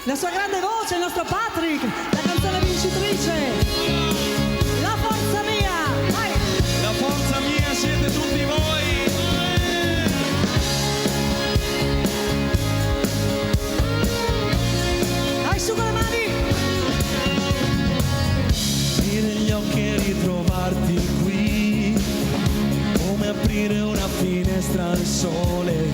la sua grande voce, il nostro Patrick, la canzone vincitrice, La Forza Mia. Vai. La forza mia siete tutti voi. Dai, su con le mani. Aprire gli occhi e ritrovarti qui, come aprire una finestra al sole,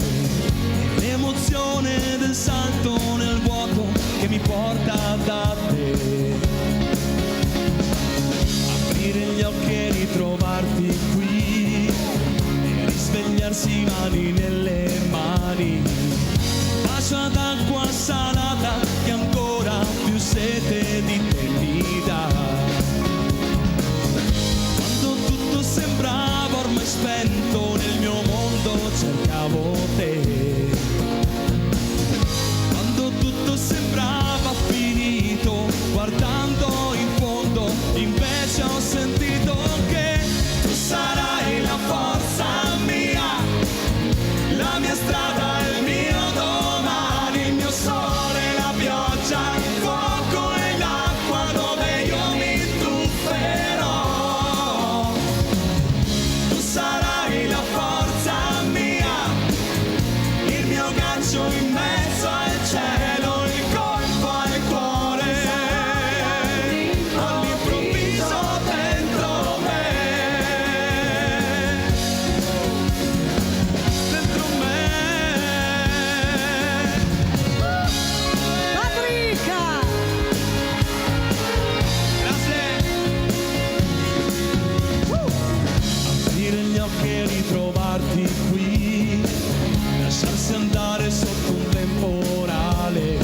l'emozione del salto nel vuoto che mi porta da te. Aprire gli occhi e ritrovarti qui, e risvegliarsi mani nelle mani, bacio d'acqua salata che ancora più sete di te mi dà. Quando tutto sembrava ormai spento nel mio mondo cercavo te. Quando tutto sembrava finito, guardando in fondo, invece ho sentito che tu sarai la forza mia, la mia strada, il mio domani, il mio sole, la pioggia, il fuoco e l'acqua dove io mi tufferò. Tu sarai la forza mia, il mio gancio in mezzo al cielo, il colpo al cuore, all'improvviso dentro me, dentro me. Patrick. Grazie. Aprire gli occhi e ritrovarti qui, lasciarsi andare sotto un temporale,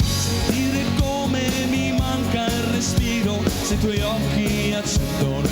sentire come mi manca il respiro se i tuoi occhi accendono